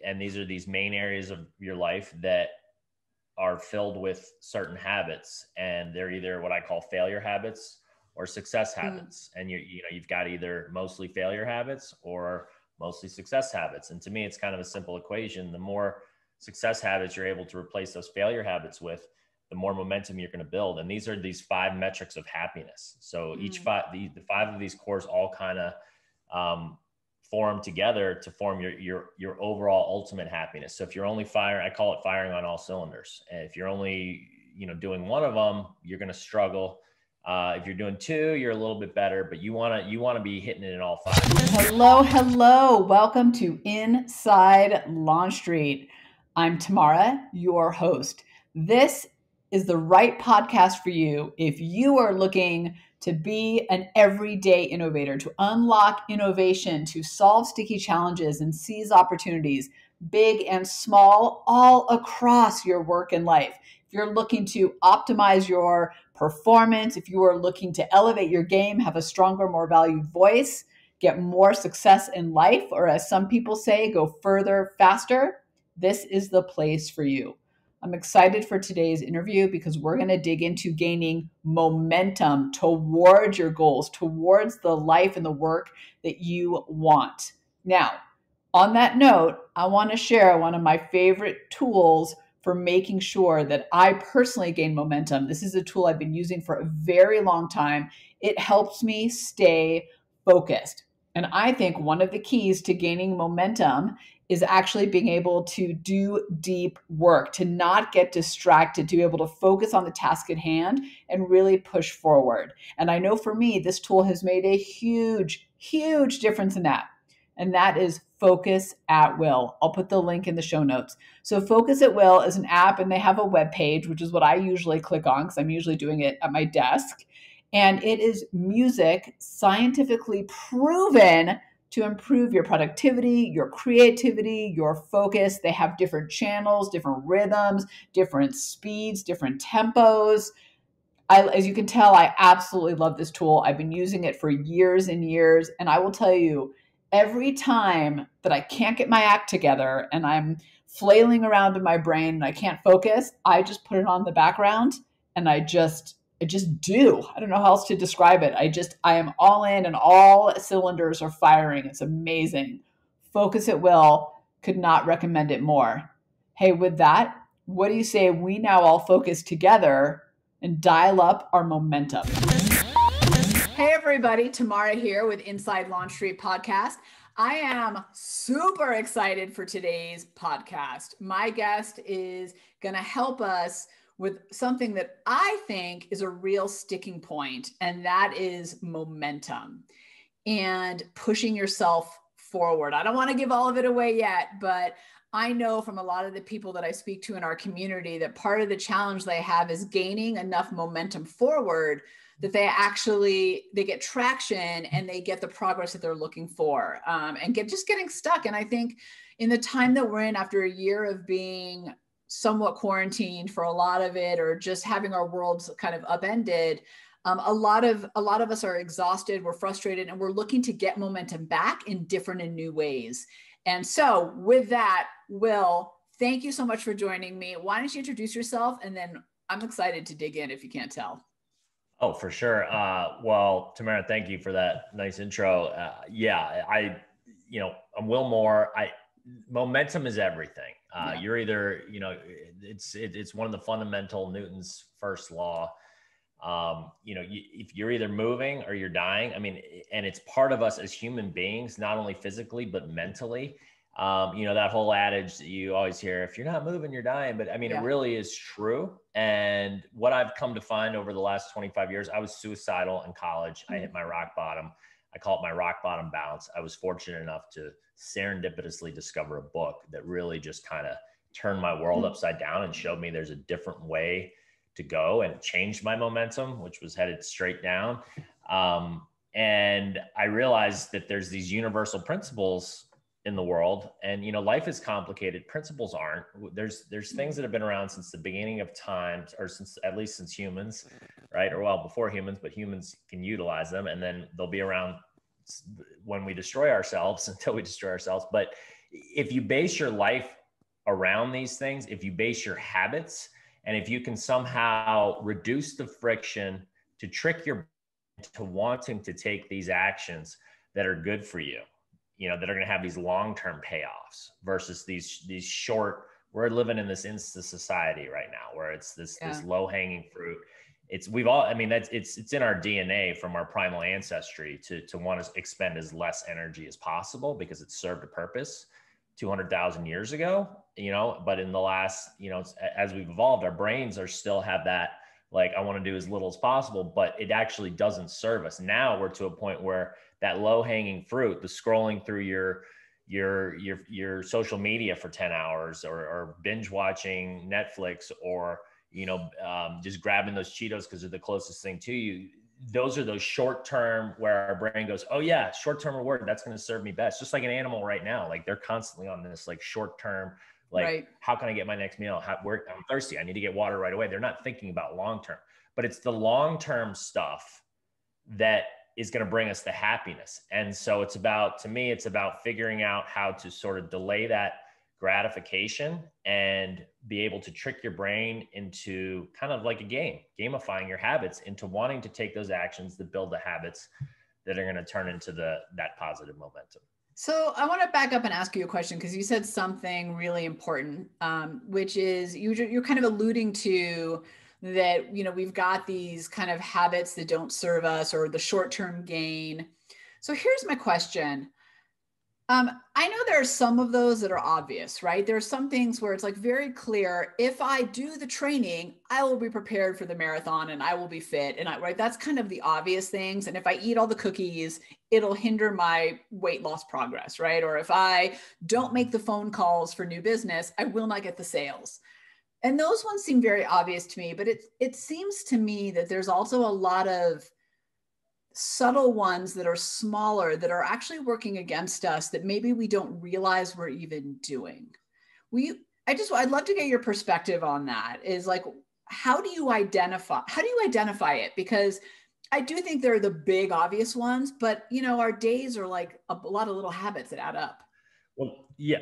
and these are these main areas of your life that are filled with certain habits, and they're either what I call failure habits or success habits. And you've got either mostly failure habits or mostly success habits. And to me, it's kind of a simple equation. The more success habits you're able to replace those failure habits with, the more momentum you're going to build. And these are these 5 metrics of happiness. So each the 5 of these cores all kind of form together to form your overall ultimate happiness. So if you're only I call it firing on all cylinders. And if you're only, doing one of them, you're going to struggle. If you're doing 2, you're a little bit better, but you want to be hitting it in all 5. Hello. Welcome to Inside Launch Street. I'm Tamara, your host. This is the right podcast for you if you are looking to be an everyday innovator, to unlock innovation, to solve sticky challenges and seize opportunities, big and small, all across your work and life. If you're looking to optimize your performance, if you are looking to elevate your game, have a stronger, more valued voice, get more success in life, or as some people say, go further, faster, this is the place for you. I'm excited for today's interview because we're going to dig into gaining momentum towards your goals, towards the life and the work that you want. Now, on that note, I want to share one of my favorite tools for making sure that I personally gain momentum. This is a tool I've been using for a very long time. It helps me stay focused. And I think one of the keys to gaining momentum is actually being able to do deep work, to not get distracted, to be able to focus on the task at hand and really push forward. And I know for me, this tool has made a huge, huge difference in that. And that is Focus at Will. I'll put the link in the show notes. So Focus at Will is an app, and they have a web page, which is what I usually click on because I'm usually doing it at my desk. And it is music scientifically proven to improve your productivity, your creativity, your focus. They have different channels, different rhythms, different speeds, different tempos. As you can tell, I absolutely love this tool. I've been using it for years and years. And I will tell you, every time that I can't get my act together and I'm flailing around in my brain and I can't focus, I just put it on the background and I just do. I don't know how else to describe it. I am all in and all cylinders are firing. It's amazing. Focus at Will. Could not recommend it more. Hey, with that, what do you say we now all focus together and dial up our momentum? Hey everybody, Tamara here with Inside Launch Street Podcast. I am super excited for today's podcast. My guest is going to help us with something that I think is a real sticking point, and that is momentum and pushing yourself forward. I don't want to give all of it away yet, but I know from a lot of the people that I speak to in our community that part of the challenge they have is gaining enough momentum forward that they get traction and they get the progress that they're looking for, and getting stuck. And I think in the time that we're in, after a year of being somewhat quarantined for a lot of it, or just having our worlds kind of upended, a lot of us are exhausted, we're frustrated, and we're looking to get momentum back in different and new ways. And so with that, Will, thank you so much for joining me. Why don't you introduce yourself? And then I'm excited to dig in if you can't tell. Oh, for sure. Well, Tamara, thank you for that nice intro. I'm Will Moore. Momentum is everything. You're either, it's one of the fundamental Newton's first law. If you're either moving or you're dying, and it's part of us as human beings, not only physically, but mentally. That whole adage that you always hear, if you're not moving, you're dying. But It really is true. And what I've come to find over the last 25 years, I was suicidal in college. I hit my rock bottom. I call it my rock bottom bounce. I was fortunate enough to serendipitously discover a book that really just kind of turned my world upside down and showed me there's a different way to go, and changed my momentum, which was headed straight down. And I realized that there's these universal principles in the world, and life is complicated. Principles aren't. There's things that have been around since the beginning of time, or at least since humans, right? Or well, before humans, but humans can utilize them, and then they'll be around when we destroy ourselves, until we destroy ourselves. But if you base your life around these things, if you base your habits, and if you can somehow reduce the friction to trick your brain to wanting to take these actions that are good for you, that are going to have these long-term payoffs versus these short, we're living in this instant society right now where it's this low-hanging fruit. It's in our DNA from our primal ancestry to want to expend as less energy as possible because it served a purpose 200,000 years ago, but in the last, as we've evolved, our brains still have that, like, I want to do as little as possible, but it actually doesn't serve us. Now we're to a point where that low hanging fruit, the scrolling through your social media for 10 hours or binge watching Netflix or, just grabbing those Cheetos because they're the closest thing to you. Those are those short term where our brain goes, oh yeah, short term reward, that's going to serve me best. Just like an animal right now, like they're constantly on this like short term, like how can I get my next meal? I'm thirsty, I need to get water right away. They're not thinking about long term, but it's the long term stuff that is going to bring us the happiness. And so to me, it's about figuring out how to sort of delay that gratification and be able to trick your brain into kind of like a game, gamifying your habits into wanting to take those actions that build the habits that are going to turn into that positive momentum. So I want to back up and ask you a question because you said something really important, which is you're kind of alluding to that, we've got these kind of habits that don't serve us or the short-term gain. So here's my question. I know there are some of those that are obvious, right? There are some things where it's like very clear, if I do the training, I will be prepared for the marathon and I will be fit. And right, that's kind of the obvious things. And if I eat all the cookies, it'll hinder my weight loss progress, right? Or if I don't make the phone calls for new business, I will not get the sales. And those ones seem very obvious to me, but it seems to me that there's also a lot of subtle ones that are smaller that are actually working against us that maybe we don't realize we're even doing. I'd love to get your perspective on that. Is like, how do you identify it? Because I do think there are the big obvious ones, but our days are like a lot of little habits that add up.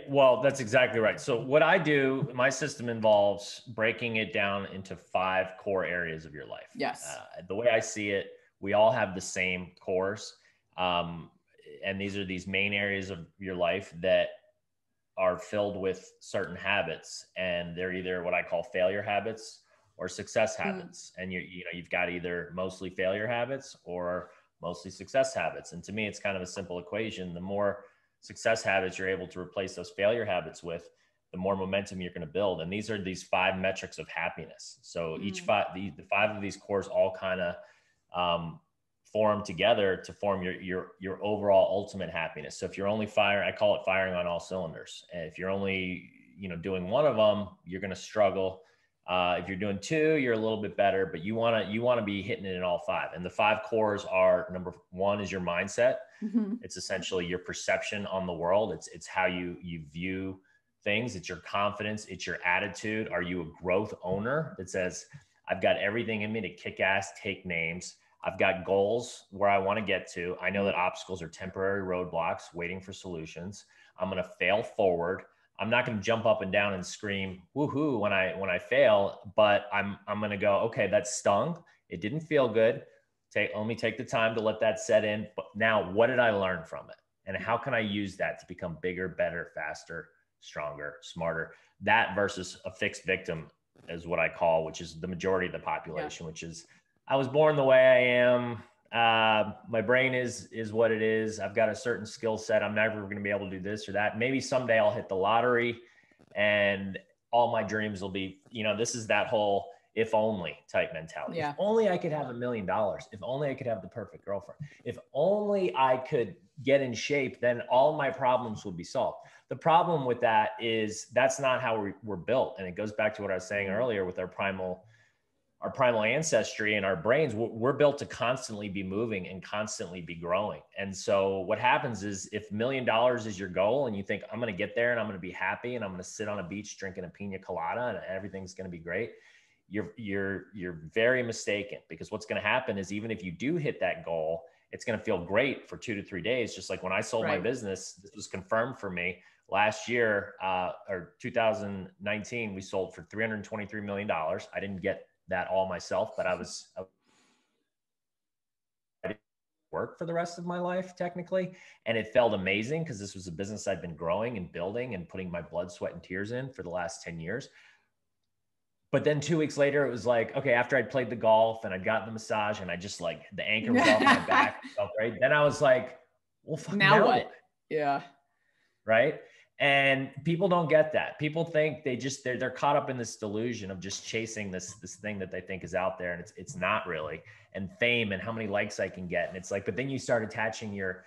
Well, that's exactly right. So what I do, my system involves breaking it down into 5 core areas of your life. Yes. The way I see it, we all have the same cores. And these are these main areas of your life that are filled with certain habits. And they're either what I call failure habits or success habits. And you've got either mostly failure habits or mostly success habits. And to me, it's kind of a simple equation. The more success habits you're able to replace those failure habits with, the more momentum you're going to build. And these are these 5 metrics of happiness. So the 5 of these cores all kind of form together to form your overall ultimate happiness. So if you're only I call it firing on all cylinders. And if you're only, doing one of them, you're going to struggle. If you're doing 2, you're a little bit better, but you want to be hitting it in all 5. And the 5 cores are, number 1 is your mindset. It's essentially your perception on the world. It's how you view things. It's your confidence. It's your attitude. Are you a growth owner that says, I've got everything in me to kick ass, take names. I've got goals where I want to get to. I know that obstacles are temporary roadblocks waiting for solutions. I'm going to fail forward. I'm not going to jump up and down and scream woohoo when I fail, but I'm going to go, okay, that stung. It didn't feel good. Let me take the time to let that set in. But now what did I learn from it? And how can I use that to become bigger, better, faster, stronger, smarter? That versus a fixed victim is what I call, which is the majority of the population, which is, I was born the way I am. My brain is what it is. I've got a certain skill set. I'm never going to be able to do this or that. Maybe someday I'll hit the lottery and all my dreams will be, this is that whole if only type mentality. If only I could have $1 million. If only I could have the perfect girlfriend. If only I could get in shape, then all my problems would be solved. The problem with that is that's not how we're built. And it goes back to what I was saying earlier with our primal ancestry and our brains. We're built to constantly be moving and constantly be growing. And so what happens is if $1 million is your goal and you think I'm going to get there and I'm going to be happy and I'm going to sit on a beach drinking a pina colada and everything's going to be great, you're very mistaken, because what's going to happen is even if you do hit that goal, it's going to feel great for 2 to 3 days. Just like when I sold my business, this was confirmed for me. last year, or 2019, we sold for $323 million. I didn't get that all myself, but I didn't work for the rest of my life technically. And it felt amazing because this was a business I'd been growing and building and putting my blood, sweat, and tears in for the last 10 years. But then 2 weeks later, it was like, okay, after I'd played the golf and I'd gotten the massage and I just like the anchor was off my back, felt great. Then I was like, well, fuck, now what? Yeah. Right. And people don't get that. People think they're caught up in this delusion of just chasing this thing that they think is out there. And it's not really, and fame and how many likes I can get. And it's like, but then you start attaching your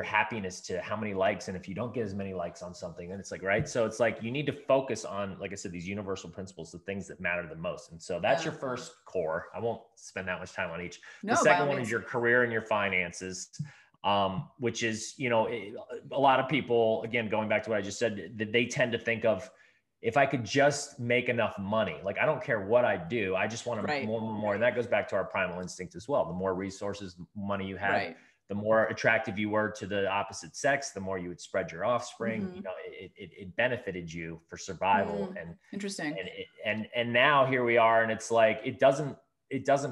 happiness to how many likes. And if you don't get as many likes on something, then it's like, right. So it's like, you need to focus on, like I said, these universal principles, the things that matter the most. And so that's your first core. I won't spend that much time on each. The second one is your career and your finances, which is, a lot of people, again, going back to what I just said, they tend to think of, if I could just make enough money, like, I don't care what I do. I just want to more. And that goes back to our primal instinct as well. The more resources, money you have, the more attractive you were to the opposite sex, the more you would spread your offspring. It benefited you for survival. And interesting. And now here we are, and it's like, it doesn't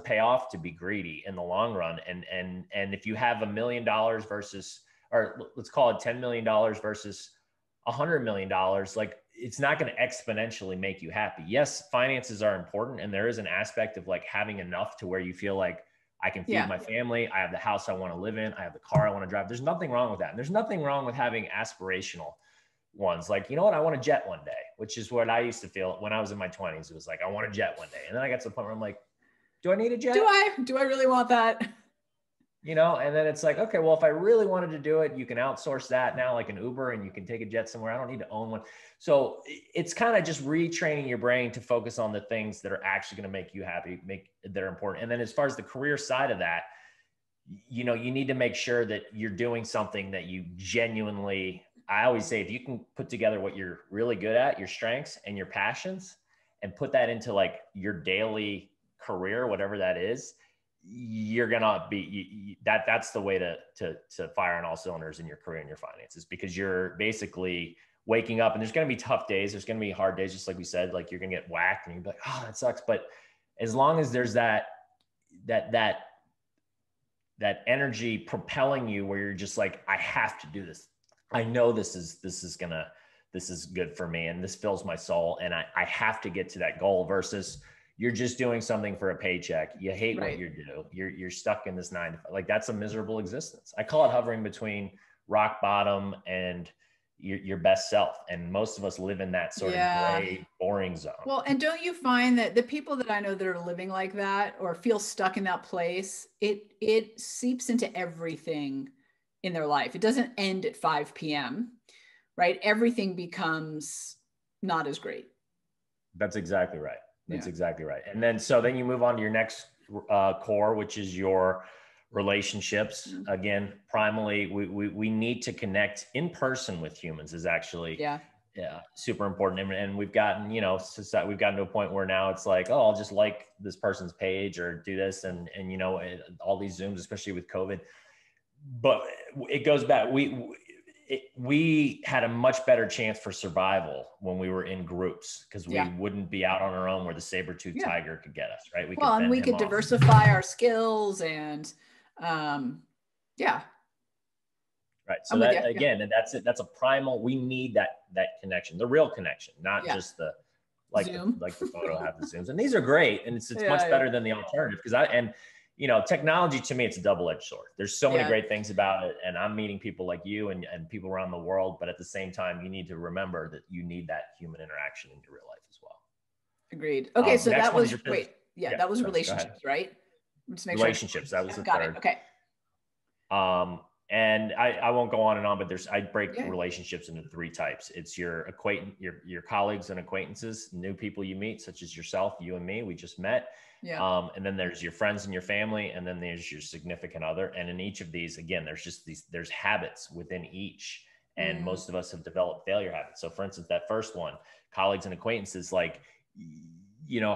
pay off to be greedy in the long run. And if you have $1 million versus, or let's call it $10 million versus $100 million, like, it's not going to exponentially make you happy. Yes, finances are important. And there is an aspect of like having enough to where you feel like, I can feed my family. I have the house I want to live in. I have the car I want to drive. There's nothing wrong with that. And there's nothing wrong with having aspirational ones. Like, you know what? I want a jet one day, which is what I used to feel when I was in my 20s. It was like, I want a jet one day. And then I got to the point where I'm like, do I need a jet? Do I really want that? And then it's like, okay, well, if I really wanted to do it, you can outsource that now, like an Uber, and you can take a jet somewhere. I don't need to own one. So it's kind of just retraining your brain to focus on the things that are actually going to make you happy, that are important. And then as far as the career side of that, you need to make sure that you're doing something that you genuinely, I always say, if you can put together what you're really good at, your strengths and your passions, and put that into like your daily career, whatever that is, you're gonna be that's the way to fire on all cylinders in your career and your finances, because you're basically waking up, and there's going to be tough days, there's going to be hard days, just like we said, like, you're going to get whacked and you're like, oh, that sucks. But as long as there's that energy propelling you, where you're just like, I have to do this, I know this is good for me, and this fills my soul, and I have to get to that goal, versus you're just doing something for a paycheck. You hate what you do. You're stuck in this 9 to 5. Like, that's a miserable existence. I call it hovering between rock bottom and your best self. And most of us live in that sort of gray, boring zone. Well, and don't you find that the people that I know that are living like that, or feel stuck in that place, it seeps into everything in their life. It doesn't end at 5 p.m., right? Everything becomes not as great. That's exactly right. That's exactly right. And then you move on to your next core, which is your relationships. Again, primally, we need to connect in person with humans, is actually super important. And we've gotten, we've gotten to a point where now it's like, oh, I'll just like this person's page or do this. And all these Zooms, especially with COVID. But it goes back. We had a much better chance for survival when we were in groups, because we wouldn't be out on our own where the saber-toothed tiger could get us, right? We could diversify our skills and right. So that, again, and that's it. That's a primal. We need that connection, the real connection, not just the Zoom. Like the photo have the Zooms, and these are great, and it's much better than the alternative, because technology, to me, it's a double-edged sword. There's so many great things about it, and I'm meeting people like you and people around the world, but at the same time, you need to remember that you need that human interaction in your real life as well. Agreed. Okay, so that was that was relationships, right? Just make relationships. Sure. That was the third. Okay. And I won't go on and on, but I break relationships into 3 types. It's your your colleagues and acquaintances, new people you meet, such as yourself, you and me, we just met. And then there's your friends and your family, and then there's your significant other. And in each of these, again, there's habits within each. And most of us have developed failure habits. So for instance, that first one, colleagues and acquaintances, like,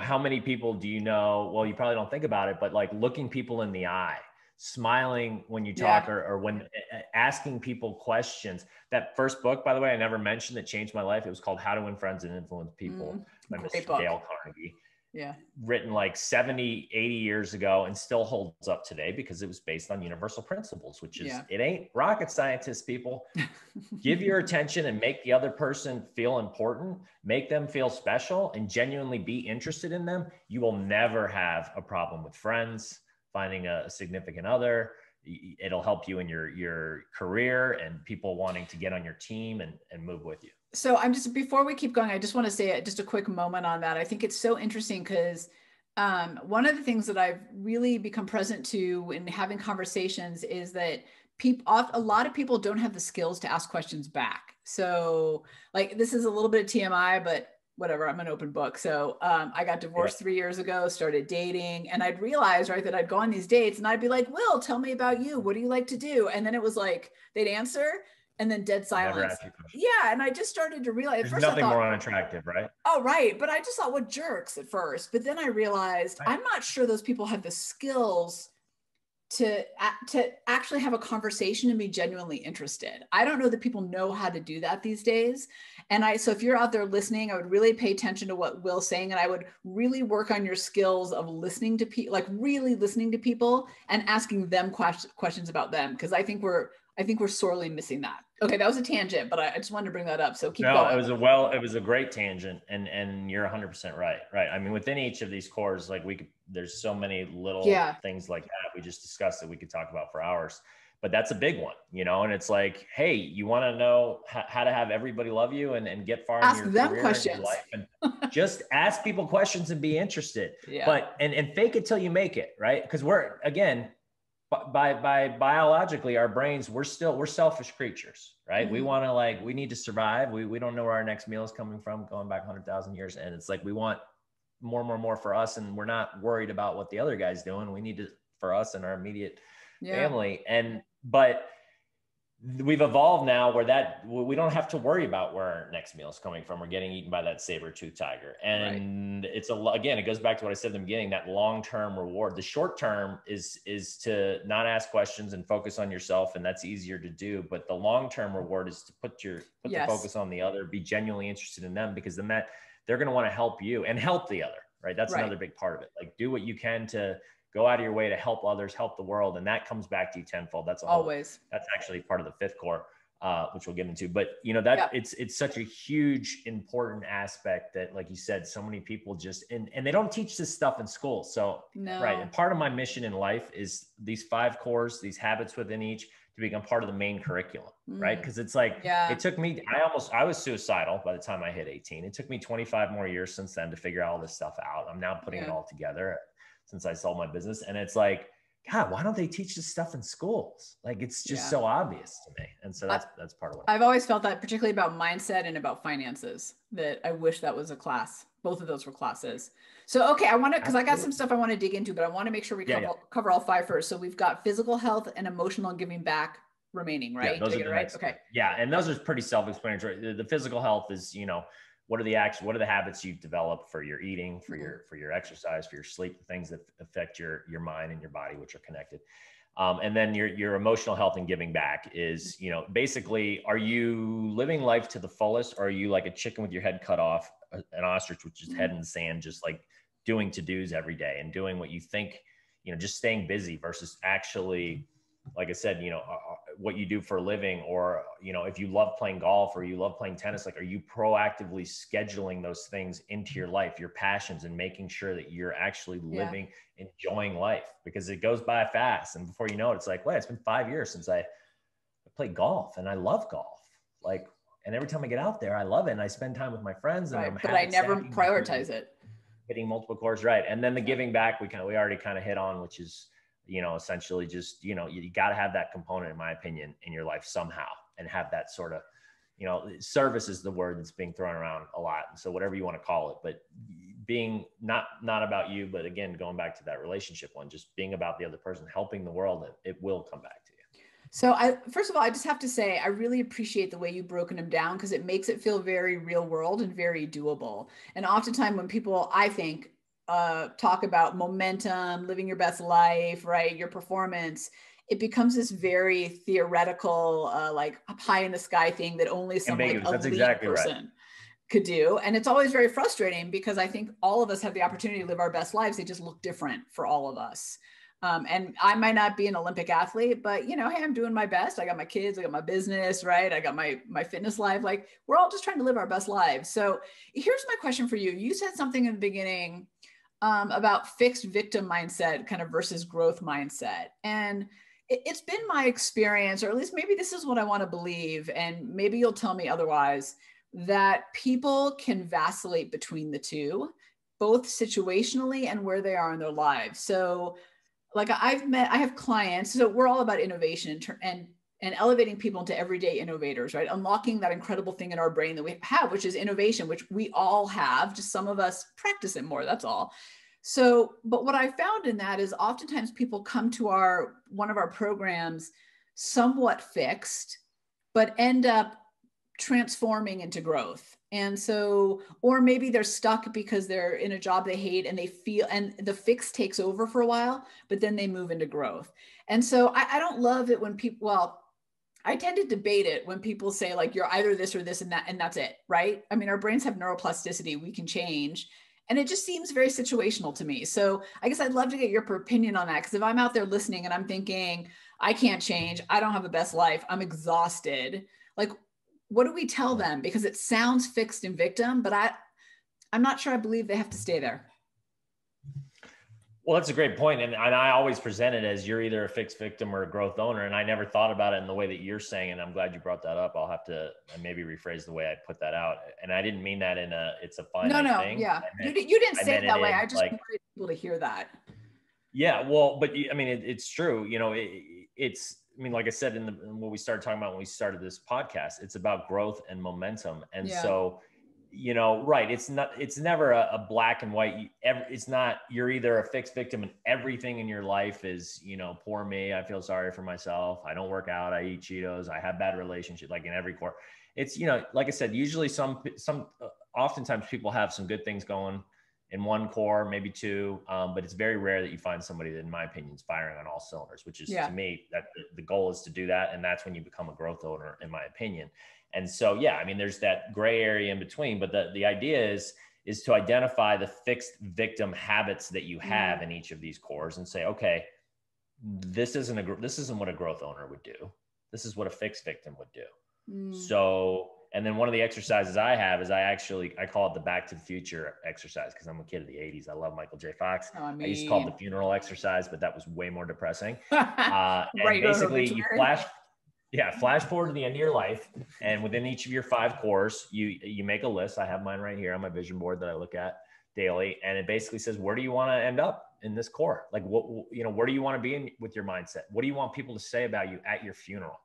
how many people do you know? Well, you probably don't think about it, but like looking people in the eye. smiling when you Yeah. talk, or when asking people questions. That first book, by the way, I never mentioned, that changed my life. It was called How to Win Friends and Influence People by Great Mr. book. Dale Carnegie. Yeah. Written like 70, 80 years ago, and still holds up today because it was based on universal principles, which is, it ain't rocket scientists, people. Give your attention and make the other person feel important, make them feel special, and genuinely be interested in them. You will never have a problem with friends, finding a significant other. It'll help you in your career and people wanting to get on your team and move with you. So before we keep going, I just want to say just a quick moment on that. I think it's so interesting because one of the things that I've really become present to in having conversations is that a lot of people don't have the skills to ask questions back. So like, this is a little bit of TMI, but whatever, I'm an open book. So I got divorced 3 years ago, started dating, and I'd realized, right, that I'd go on these dates and I'd be like, Will, tell me about you. What do you like to do? And then it was like, they'd answer and then dead silence. Yeah. And I just started to realize, there's nothing more unattractive, right? Oh, right. But I just thought, what jerks at first. But then I realized I'm not sure those people have the skills to actually have a conversation and be genuinely interested. I don't know that people know how to do that these days. And so if you're out there listening, I would really pay attention to what Will's saying. And I would really work on your skills of listening to people, like really listening to people and asking them questions about them. Cause I think we're sorely missing that. Okay. That was a tangent, but I just wanted to bring that up. So keep going. It was a great tangent, and you're 100% right. Right. I mean, within each of these cores, like there's so many little things like that we just discussed that we could talk about for hours, but that's a big one, and it's like, hey, you want to know how to have everybody love you and get far in your career and your life, and just ask people questions and be interested. But and fake it till you make it, right? Because we're, again, by biologically, our brains, we're selfish creatures, right? We want to, we need to survive. We don't know where our next meal is coming from, going back 100,000 years. And it's like, we want more for us. And we're not worried about what the other guy's doing. We need to, for us and our immediate family. But we've evolved now where we don't have to worry about where our next meal is coming from or getting eaten by that saber-toothed tiger. And it's again, it goes back to what I said in the beginning, that long-term reward. The short term is to not ask questions and focus on yourself. And that's easier to do. But the long-term reward is to put the focus on the other, be genuinely interested in them, because then they're going to want to help you and help the other, right? That's another big part of it. Like, do what you can to go out of your way to help others, help the world. And that comes back to you tenfold. That's that's actually part of the fifth core, which we'll get into. But it's such a huge, important aspect that, like you said, so many people just, and they don't teach this stuff in school. So, right. And part of my mission in life is these 5 cores, these habits within each, to become part of the main curriculum, right? Because it's like, it took me, I was suicidal by the time I hit 18. It took me 25 more years since then to figure all this stuff out. I'm now putting it all together since I sold my business. And it's like, God, why don't they teach this stuff in schools? Like, it's just so obvious to me. And so that's part of what I've always felt, that particularly about mindset and about finances, that I wish that was a class. Both of those were classes. So, okay, I want to, because I got some stuff I want to dig into, but I want to make sure we cover all 5 first. So we've got physical health and emotional and giving back remaining, right? Yeah, those are right. Okay. Yeah. And those are pretty self-explanatory. The physical health is, what are the habits you've developed for your eating, for your exercise, for your sleep, the things that affect your mind and your body, which are connected. And then your emotional health and giving back is, basically, are you living life to the fullest, or are you like a chicken with your head cut off, an ostrich with just head in the sand, just like doing to-dos every day and doing what you think, just staying busy versus actually, like I said, what you do for a living, or, if you love playing golf or you love playing tennis, like, are you proactively scheduling those things into your life, your passions, and making sure that you're actually living, enjoying life, because it goes by fast. And before you know it, it's like, wait, it's been 5 years since I played golf, and I love golf. Like, and every time I get out there, I love it. And I spend time with my friends, and but I never prioritize it. Hitting multiple cores. Right. And then the giving back, we already kind of hit on, which is, essentially just, you got to have that component, in my opinion, in your life somehow, and have that sort of, service is the word that's being thrown around a lot. And so whatever you want to call it, but being not about you, but again, going back to that relationship one, just being about the other person, helping the world, it will come back to you. So first of all, I just have to say, I really appreciate the way you've broken them down, because it makes it feel very real world and very doable. And oftentimes when people, I think, talk about momentum, living your best life, right? Your performance, it becomes this very theoretical, like a pie in the sky thing that only some like Ambiguous. That's elite exactly right. person could do. And it's always very frustrating because I think all of us have the opportunity to live our best lives. They just look different for all of us. And I might not be an Olympic athlete, but hey, I'm doing my best. I got my kids, I got my business, right? I got my fitness life. Like we're all just trying to live our best lives. So here's my question for you. You said something in the beginning about fixed victim mindset kind of versus growth mindset. And it's been my experience, or at least maybe this is what I want to believe, and maybe you'll tell me otherwise, that people can vacillate between the two, both situationally and where they are in their lives. So like I have clients, so we're all about innovation and elevating people into everyday innovators, right? Unlocking that incredible thing in our brain that we have, which is innovation, which we all have, just some of us practice it more, that's all. So, but what I found in that is oftentimes people come to one of our programs somewhat fixed, but end up transforming into growth. And so, or maybe they're stuck because they're in a job they hate and they feel, and the fix takes over for a while, but then they move into growth. And so I don't love it when people, well, I tend to debate it when people say like, you're either this or this and that, and that's it, right? I mean, our brains have neuroplasticity, we can change. And it just seems very situational to me. So I guess I'd love to get your opinion on that. Because if I'm out there listening and I'm thinking, I can't change, I don't have a best life, I'm exhausted, like, what do we tell them? Because it sounds fixed and victim, but I'm not sure I believe they have to stay there. Well, that's a great point. And I always present it as you're either a fixed victim or a growth owner. And I never thought about it in the way that you're saying. And I'm glad you brought that up. I'll have to maybe rephrase the way I put that out. And I didn't mean that it's a finite thing. Yeah. You didn't say it that way. I just wanted people to hear that. Yeah. Well, but I mean, it's true. I mean, like I said, in what we started talking about when we started this podcast, it's about growth and momentum. And so, right. It's never a black and white. It's not, you're either a fixed victim and everything in your life is, poor me. I feel sorry for myself. I don't work out. I eat Cheetos. I have bad relationships, like in every core. It's, like I said, usually oftentimes people have some good things going in one core, maybe two, but it's very rare that you find somebody that, in my opinion, is firing on all cylinders, which is to me, that the goal is to do that. And that's when you become a growth owner, in my opinion. And so, I mean, there's that gray area in between, but the idea is to identify the fixed victim habits that you have in each of these cores and say, okay, this isn't what a growth owner would do. This is what a fixed victim would do. So, and then one of the exercises I have is I call it the Back to the Future exercise, because I'm a kid of the 80s. I love Michael J. Fox. I used to call it the funeral exercise, but that was way more depressing. And basically you flash forward to the end of your life, and within each of your 5 cores, you make a list. I have mine right here on my vision board that I look at daily, and it basically says, where do you want to end up in this core? Like, where do you want to be with your mindset? What do you want people to say about you at your funeral?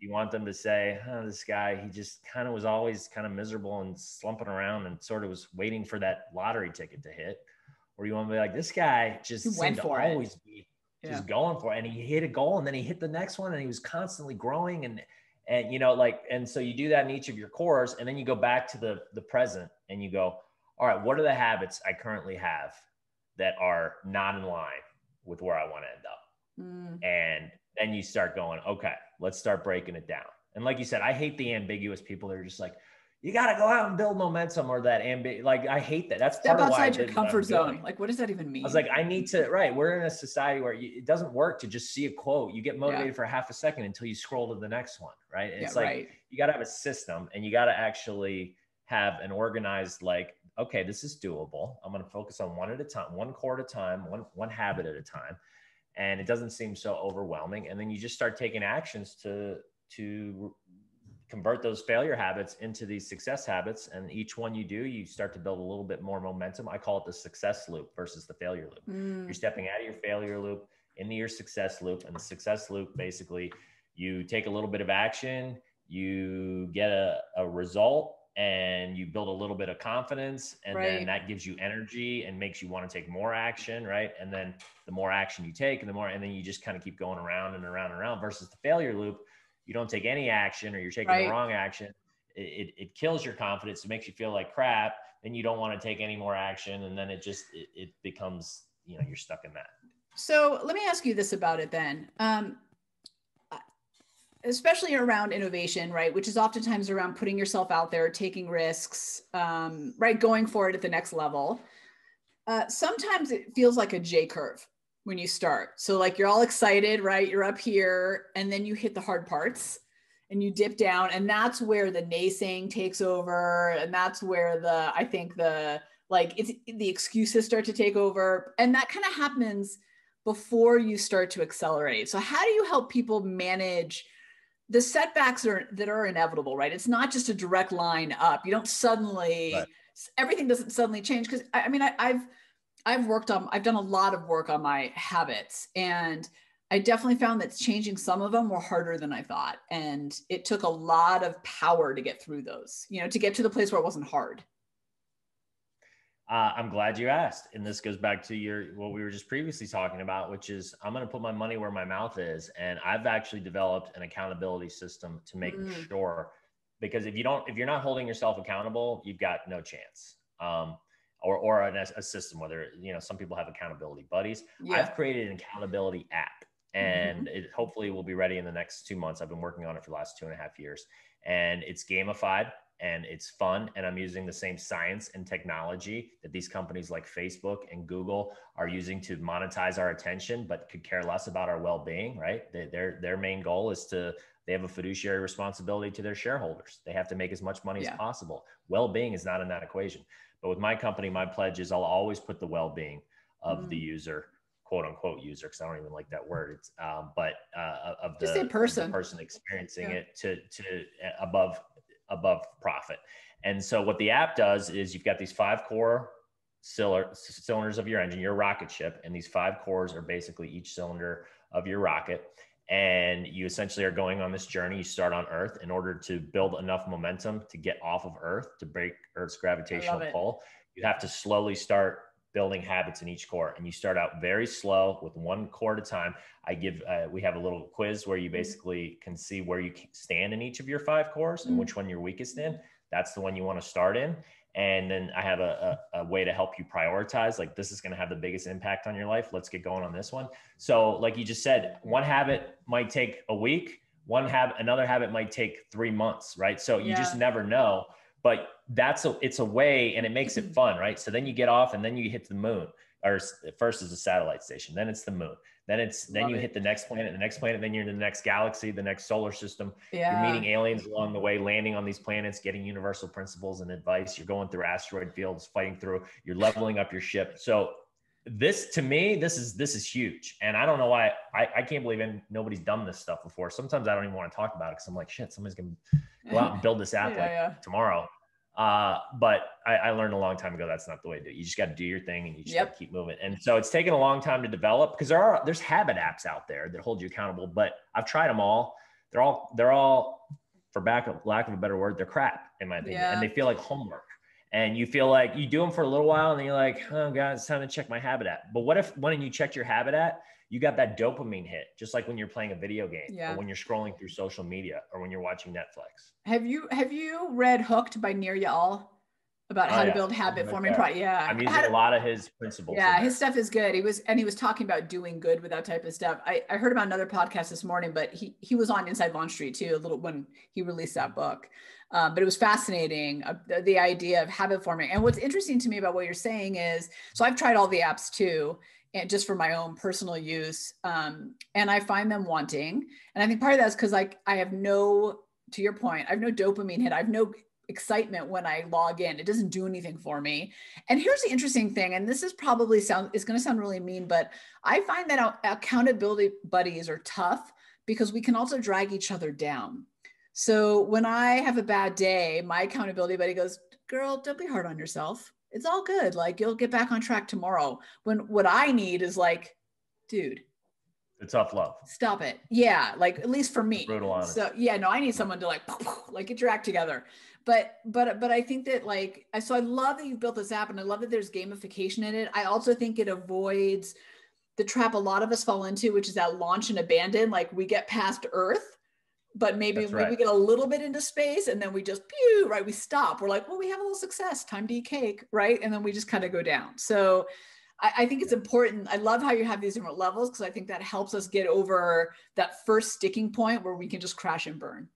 You want them to say, this guy, he just kind of was always kind of miserable and slumping around and sort of was waiting for that lottery ticket to hit? Or you want to be like, this guy just seemed to always be just going for it. And he hit a goal, and then he hit the next one, and he was constantly growing. And so you do that in each of your cores, and then you go back to the present and you go, all right, what are the habits I currently have that are not in line with where I want to end up? And then you start going, okay, let's start breaking it down. And like you said, I hate the ambiguous people that are just like, you got to go out and build momentum, or that like, I hate that. That's step outside your comfort zone. Like, what does that even mean? I was like, I need to, right. We're in a society where it doesn't work to just see a quote. You get motivated for half a second until you scroll to the next one. Right. It's you got to have a system, and you got to actually have an organized, like, okay, this is doable. I'm going to focus on one at a time, one core at a time, one habit at a time. And it doesn't seem so overwhelming. And then you just start taking actions to convert those failure habits into these success habits. And each one you do, you start to build a little bit more momentum. I call it the success loop versus the failure loop. You're stepping out of your failure loop into your success loop. And the success loop, basically, you take a little bit of action, you get a result, and you build a little bit of confidence, and then that gives you energy and makes you want to take more action. Right. And then the more action you take, and then you just kind of keep going around and around and around, versus the failure loop. You don't take any action, or you're taking the wrong action. it kills your confidence. It makes you feel like crap. Then you don't want to take any more action. And then it becomes, you're stuck in that. So let me ask you this about it then. Especially around innovation, right? Which is oftentimes around putting yourself out there, taking risks, right? Going for it at the next level. Sometimes it feels like a J curve when you start. So like you're all excited, right? You're up here and then you hit the hard parts and you dip down, and that's where the naysaying takes over. And that's where the excuses start to take over. And that kind of happens before you start to accelerate. So how do you help people manage the setbacks that are inevitable, right? It's not just a direct line up. You don't suddenly, right. Everything doesn't suddenly change. Cause I've done a lot of work on my habits, and I definitely found that changing some of them were harder than I thought. And it took a lot of power to get through those, to get to the place where it wasn't hard. I'm glad you asked. And this goes back to what we were just previously talking about, which is I'm going to put my money where my mouth is. And I've actually developed an accountability system to make sure, because if you're not holding yourself accountable, you've got no chance. Or a system, whether, some people have accountability buddies. Yeah. I've created an accountability app, and it hopefully will be ready in the next 2 months. I've been working on it for the last 2.5 years, and it's gamified. And it's fun. And I'm using the same science and technology that these companies like Facebook and Google are using to monetize our attention, but could care less about our well-being, right? Their main goal is they have a fiduciary responsibility to their shareholders. They have to make as much money as possible. Well-being is not in that equation. But with my company, my pledge is I'll always put the well-being of the user, quote unquote user, because I don't even like that word. It's of the person experiencing it to above profit. And so what the app does is you've got these 5 core cylinders of your engine, your rocket ship, and these 5 cores are basically each cylinder of your rocket. And you essentially are going on this journey. You start on Earth. In order to build enough momentum to get off of Earth, to break Earth's gravitational pull, you have to slowly start building habits in each core. And you start out very slow with 1 core at a time. We have a little quiz where you basically can see where you stand in each of your 5 cores and which one you're weakest in. That's the one you want to start in. And then I have a way to help you prioritize, like, this is going to have the biggest impact on your life. Let's get going on this one. So like you just said, one habit might take a week, another habit might take 3 months, right? So you just never know. But it's a way, and it makes it fun, right? So then you get off and then you hit the moon, or first is a satellite station, then it's the moon. Then you hit the next planet, then you're in the next galaxy, the next solar system. Yeah. You're meeting aliens along the way, landing on these planets, getting universal principles and advice. You're going through asteroid fields, you're leveling up your ship. So to me, this is huge. And I don't know why, I can't believe nobody's done this stuff before. Sometimes I don't even want to talk about it because I'm like, shit, somebody's going to go out and build this app tomorrow. But I learned a long time ago, that's not the way to do it. You just got to do your thing and you just got to keep moving. And so it's taken a long time to develop, because there's habit apps out there that hold you accountable, but I've tried them all. They're all, for lack of a better word, they're crap in my opinion. And they feel like homework. And you feel like you do them for a little while and then you're like, oh God, it's time to check my habit app. But what if when you checked your habit app, you got that dopamine hit, just like when you're playing a video game or when you're scrolling through social media or when you're watching Netflix. Have you read Hooked by Nir Eyal about how to build habit forming? I'm using a lot of his principles. Yeah, his stuff is good. He was talking about doing good with that type of stuff. I heard about another podcast this morning, but he was on Inside Launch Street too, a little when he released that book. But it was fascinating, the idea of habit forming. And what's interesting to me about what you're saying is, so I've tried all the apps too, and just for my own personal use. And I find them wanting. And I think part of that is because I have to your point, I have no dopamine hit. I have no excitement when I log in. It doesn't do anything for me. And here's the interesting thing, and this is probably is going to sound really mean, but I find that accountability buddies are tough because we can also drag each other down. So when I have a bad day, my accountability buddy goes, girl, don't be hard on yourself. It's all good. Like, you'll get back on track tomorrow. When what I need is like, dude, the tough love. Stop it. Yeah. Like, at least for me. Brutal honest. So yeah, no, I need someone to like get your act together. But I think that so I love that you've built this app, and I love that there's gamification in it. I also think it avoids the trap a lot of us fall into, which is that launch and abandon. Like, we get past Earth, but maybe That's right. we get a little bit into space and then we just pew, right? We stop. We're like, well, we have a little success, time to eat cake, right? And then we just kind of go down. So I think it's important. I love how you have these different levels, because I think that helps us get over that first sticking point where we can just crash and burn.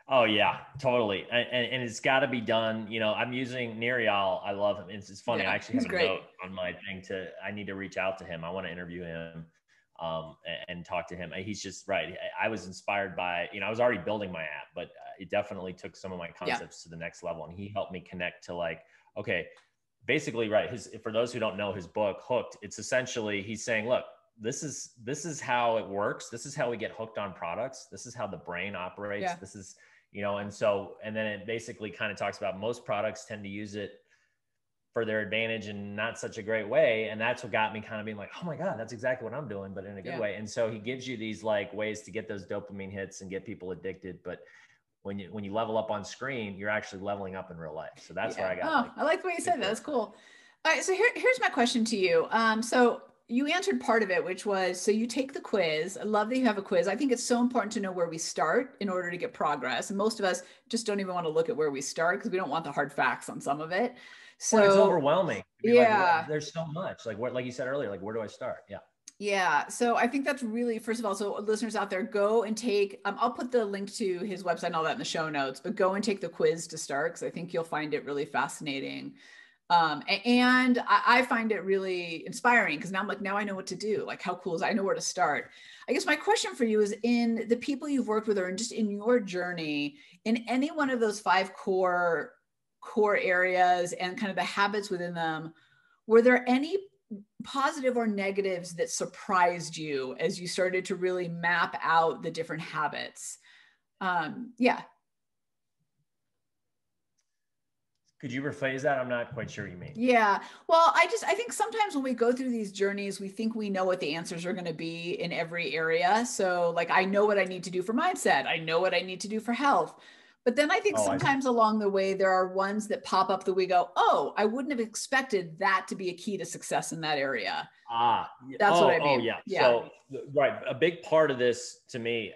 Oh yeah, totally. And it's got to be done. You know, I'm using Nerial. I love him. It's funny. Yeah, I actually he's have a great. note on my thing I need to reach out to him. I want to interview him, and talk to him. He's just right. I was inspired by, I was already building my app, but it definitely took some of my concepts to the next level. And he helped me connect to like, okay, basically, right. For those who don't know his book, Hooked, it's essentially, he's saying, look, this is how it works. This is how we get hooked on products. This is how the brain operates. Yeah. This is, and then it basically kind of talks about most products tend to use it for their advantage in not such a great way. And that's what got me kind of being like, oh my God, that's exactly what I'm doing, but in a good way. And so he gives you these like ways to get those dopamine hits and get people addicted. But when you level up on screen, you're actually leveling up in real life. So that's where I got. I like the way you said that. That's cool. All right. So here's my question to you. So you answered part of it, which was, so you take the quiz. I love that you have a quiz. I think it's so important to know where we start in order to get progress. And most of us just don't even want to look at where we start because we don't want the hard facts on some of it. So it's overwhelming. Yeah. Like, there's so much. Like like you said earlier, like where do I start? Yeah. Yeah. So I think that's really, first of all, so listeners out there, go and take, I'll put the link to his website and all that in the show notes, but go and take the quiz to start, because I think you'll find it really fascinating. And I find it really inspiring, because now I'm like, now I know what to do. Like, how cool is it? I know where to start. I guess my question for you is, in the people you've worked with, or in just in your journey, in any one of those 5 core areas and kind of the habits within them, were there any positive or negatives that surprised you as you started to really map out the different habits? Yeah. Could you rephrase that? I'm not quite sure what you mean. Yeah. Well, I think sometimes when we go through these journeys, we think we know what the answers are going to be in every area. So like, I know what I need to do for mindset. I know what I need to do for health. But then I think sometimes along the way, there are ones that pop up that we go, oh, I wouldn't have expected that to be a key to success in that area. That's what I mean. Yeah. So, right. A big part of this to me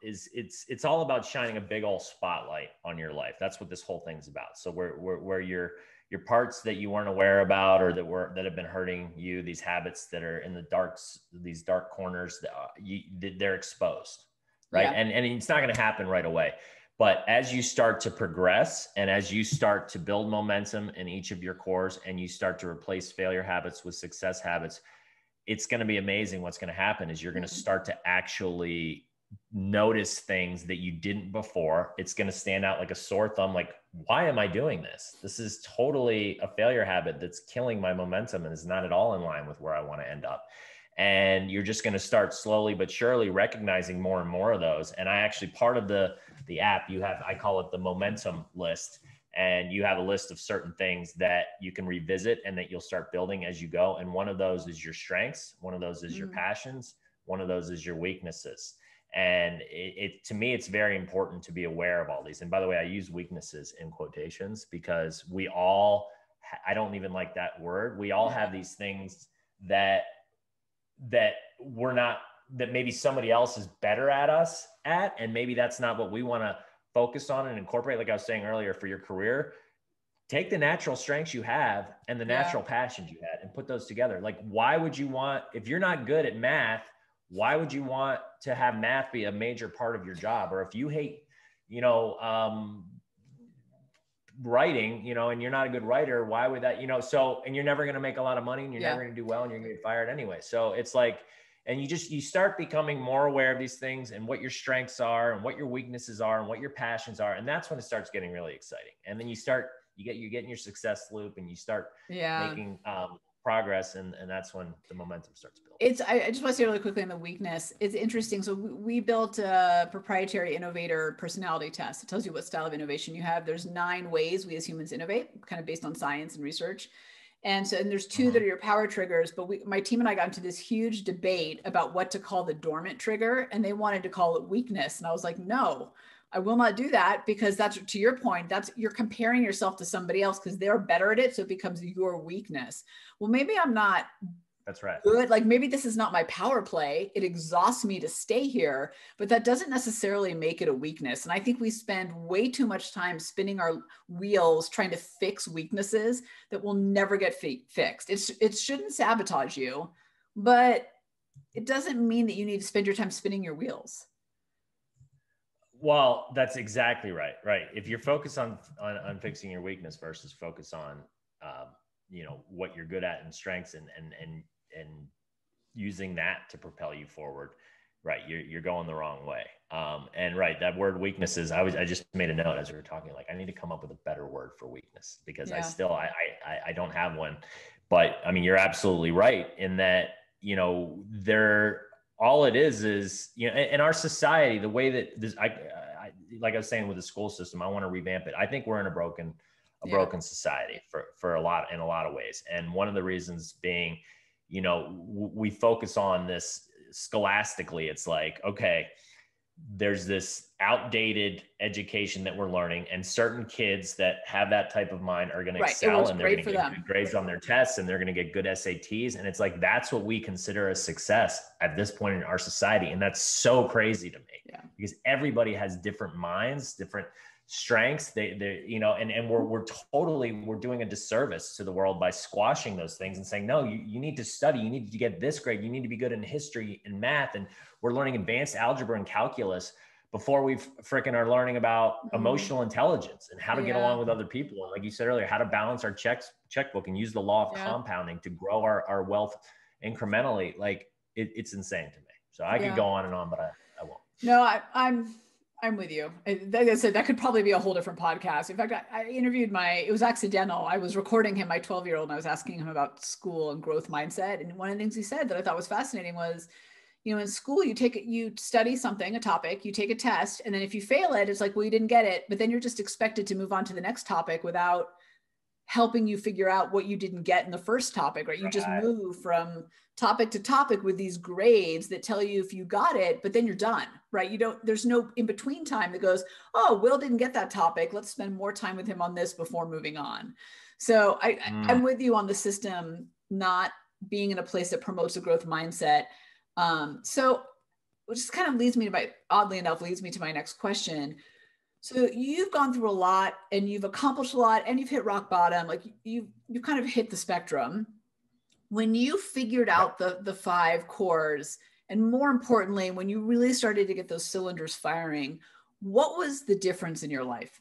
is it's all about shining a big old spotlight on your life. That's what this whole thing's about. So where your parts that you weren't aware about, or that have been hurting you, these habits that are in these dark corners, they're exposed, right? Yeah. And it's not going to happen right away. But as you start to progress, and as you start to build momentum in each of your cores, and you start to replace failure habits with success habits, it's going to be amazing. What's going to happen is you're going to start to actually notice things that you didn't before. It's going to stand out like a sore thumb. Like, why am I doing this? This is totally a failure habit that's killing my momentum and is not at all in line with where I want to end up. And you're just going to start slowly but surely recognizing more and more of those. And I actually, part of the app, you have, I call it the momentum list. And you have a list of certain things that you can revisit and that you'll start building as you go. And one of those is your strengths. One of those is your passions. One of those is your weaknesses. And to me, it's very important to be aware of all these. And by the way, I use weaknesses in quotations, because I don't even like that word. We all have these things that we're not, that maybe somebody else is better at, and maybe that's not what we want to focus on and incorporate. Like I was saying earlier, for your career, take the natural strengths you have and the natural passions you had and put those together. Like, why would you want, if you're not good at math, why would you want to have math be a major part of your job? Or if you hate, writing, and you're not a good writer, why would that, and you're never going to make a lot of money, and you're never going to do well, and you're going to get fired anyway. So it's like, and you start becoming more aware of these things and what your strengths are and what your weaknesses are and what your passions are. And that's when it starts getting really exciting. And then you get in your success loop, and you start making progress. And that's when the momentum starts building. I just want to say really quickly on the weakness. It's interesting. So we built a proprietary innovator personality test. It tells you what style of innovation you have. There's 9 ways we as humans innovate, kind of based on science and research. And there's 2 that are your power triggers, but my team and I got into this huge debate about what to call the dormant trigger, and they wanted to call it weakness. And I was like, no, I will not do that, because that's, to your point, you're comparing yourself to somebody else because they're better at it. So it becomes your weakness. Well, maybe I'm not That's right. good. Like maybe this is not my power play. It exhausts me to stay here, but that doesn't necessarily make it a weakness. And I think we spend way too much time spinning our wheels trying to fix weaknesses that will never get fixed. It shouldn't sabotage you, but it doesn't mean that you need to spend your time spinning your wheels. Well, that's exactly right. Right. If you're focused on fixing your weakness versus focus on, what you're good at and strengths and using that to propel you forward, right, you're going the wrong way. And right, that word weaknesses, I just made a note as we were talking, like I need to come up with a better word for weakness because I don't have one. But I mean, you're absolutely right in that, all it is, in our society, the way that this, like I was saying with the school system, I want to revamp it. I think we're in a broken society in a lot of ways. And one of the reasons being, we focus on this scholastically. It's like, okay, there's this outdated education that we're learning, and certain kids that have that type of mind are going to excel, and they're going to get good grades on their tests, and they're going to get good SATs. And it's like, that's what we consider a success at this point in our society. And that's so crazy to me because everybody has different minds, different strengths. And we're doing a disservice to the world by squashing those things and saying, no, you need to study, you need to get this grade, you need to be good in history and math. And we're learning advanced algebra and calculus before we are learning about emotional intelligence and how to get along with other people. And like you said earlier, how to balance our checkbook and use the law of compounding to grow our wealth incrementally. Like it's insane to me. So I could go on and on, but I won't. No, I'm with you. Like I said, that could probably be a whole different podcast. In fact, I interviewed it was accidental. I was recording him, my 12-year-old, and I was asking him about school and growth mindset. And one of the things he said that I thought was fascinating was, in school, you study something, a topic, you take a test, and then if you fail it, it's like, well, you didn't get it, but then you're just expected to move on to the next topic without helping you figure out what you didn't get in the first topic, right? You just move from topic to topic with these grades that tell you if you got it, but then you're done, right? There's no in between time that goes, oh, Will didn't get that topic, let's spend more time with him on this before moving on. So I'm with you on the system not being in a place that promotes a growth mindset. So which just kind of oddly enough, leads me to my next question. So you've gone through a lot and you've accomplished a lot and you've hit rock bottom. Like you've kind of hit the spectrum. When you figured out the 5 cores, and more importantly, when you really started to get those cylinders firing, what was the difference in your life?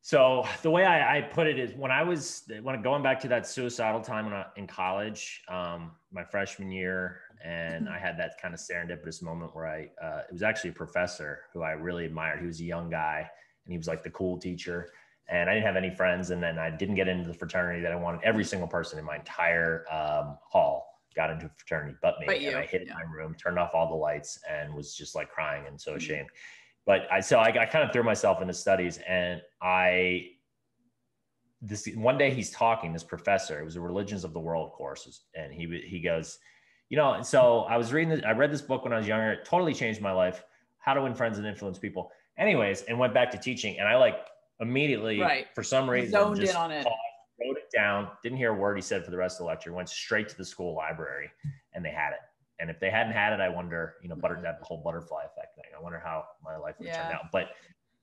So the way I put it is when going back to that suicidal time in college, my freshman year, and I had that kind of serendipitous moment where it was actually a professor who I really admired. He was a young guy and he was like the cool teacher, and I didn't have any friends. And then I didn't get into the fraternity that I wanted. Every single person in my entire hall got into a fraternity but me. And I hid in my room, turned off all the lights, and was just like crying and so ashamed. But I kind of threw myself into studies, and one day he's talking, this professor, it was a Religions of the World course. And he goes, and so I read this book when I was younger. It totally changed my life, How to Win Friends and Influence People. Anyways, and went back to teaching. And I immediately, for some reason, zoned in on it. Wrote it down, didn't hear a word he said for the rest of the lecture, went straight to the school library, and they had it. And if they hadn't had it, I wonder, that whole butterfly effect thing. I wonder how my life would have turned out. But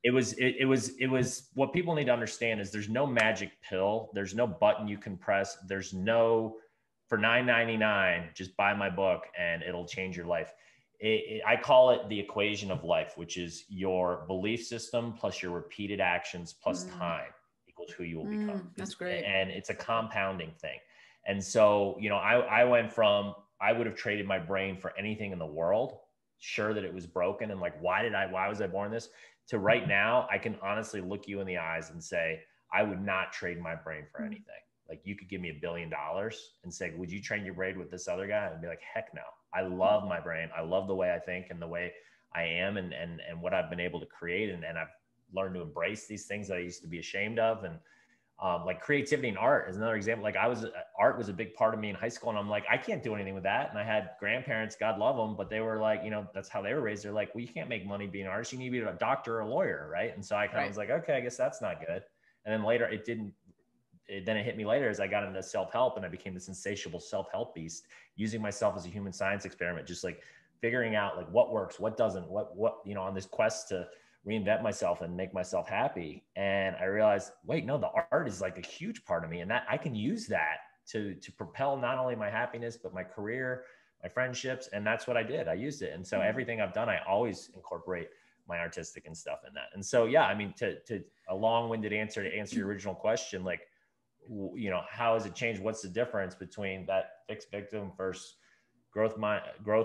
it was what people need to understand is there's no magic pill. There's no button you can press. There's no, for $9.99, just buy my book and it'll change your life. I call it the equation of life, which is your belief system plus your repeated actions plus time equals who you will become. That's great. And it's a compounding thing. And so, I went from, I would have traded my brain for anything in the world, sure that it was broken. And like, why was I born this? To right now, I can honestly look you in the eyes and say, I would not trade my brain for anything. Like you could give me $1 billion and say, would you train your brain with this other guy? And I'd be like, heck no. I love my brain. I love the way I think and the way I am and what I've been able to create. And I've learned to embrace these things that I used to be ashamed of. And like creativity and art is another example. Like art was a big part of me in high school. And I'm like, I can't do anything with that. And I had grandparents, God love them, but they were like, that's how they were raised. They're like, well, you can't make money being an artist. You need to be a doctor or a lawyer. Right. And so I kind of was like, okay, I guess that's not good. And then later it then it hit me later as I got into self-help and I became this insatiable self-help beast, using myself as a human science experiment, just like figuring out like what works, what doesn't, what, you know, on this quest to reinvent myself and make myself happy. And I realized, wait, no, the art is like a huge part of me, and that I can use that to propel not only my happiness, but my career, my friendships. And that's what I did. I used it. And so everything I've done, I always incorporate my artistic and stuff in that. And so, yeah, I mean, to a long-winded answer to answer your original question, like, you know, how has it changed? What's the difference between that fixed victim versus growth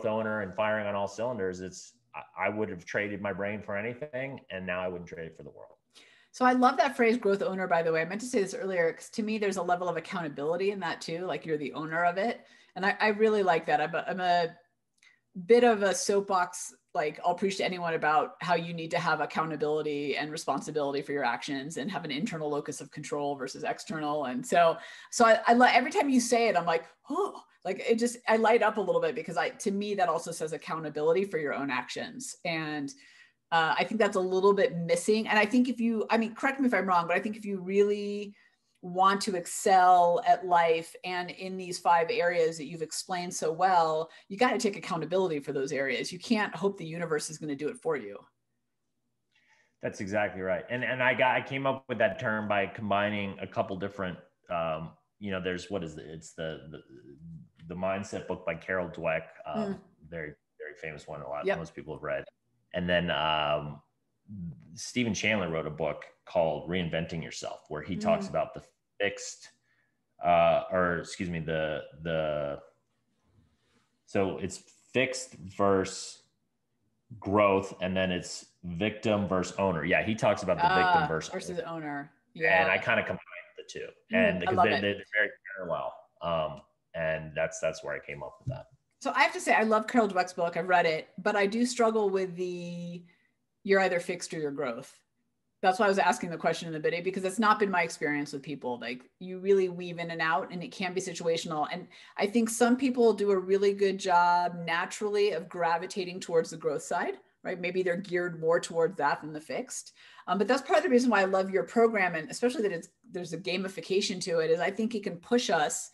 owner and firing on all cylinders? I would have traded my brain for anything, and now I wouldn't trade it for the world. So I love that phrase, growth owner, by the way. I meant to say this earlier, because to me, there's a level of accountability in that too. Like, you're the owner of it. And I really like that. I'm a bit of a soapbox. Like, I'll preach to anyone about how you need to have accountability and responsibility for your actions and have an internal locus of control versus external. And so I every time you say it, I'm like, oh, like I light up a little bit, because to me, that also says accountability for your own actions. And I think that's a little bit missing. And I think correct me if I'm wrong, but I think if you really want to excel at life and in these 5 areas that you've explained so well, you got to take accountability for those areas. You can't hope the universe is going to do it for you. That's exactly right. And I came up with that term by combining a couple different, there's, it's the mindset book by Carol Dweck, very, very famous one. Most people have read. And then Stephen Chandler wrote a book called Reinventing Yourself, where he talks about the fixed, so it's fixed versus growth, and then it's victim versus owner. Yeah, he talks about the victim versus owner. Yeah, and I kind of combined the two, and because they're very parallel. And that's where I came up with that. So I have to say, I love Carol Dweck's book. I've read it, but I do struggle with you're either fixed or your growth. That's why I was asking the question in the beginning, because it's not been my experience with people. Like, you really weave in and out, and it can be situational. And I think some people do a really good job naturally of gravitating towards the growth side, right? Maybe they're geared more towards that than the fixed. But that's part of the reason why I love your program, and especially that there's a gamification to it, is I think it can push us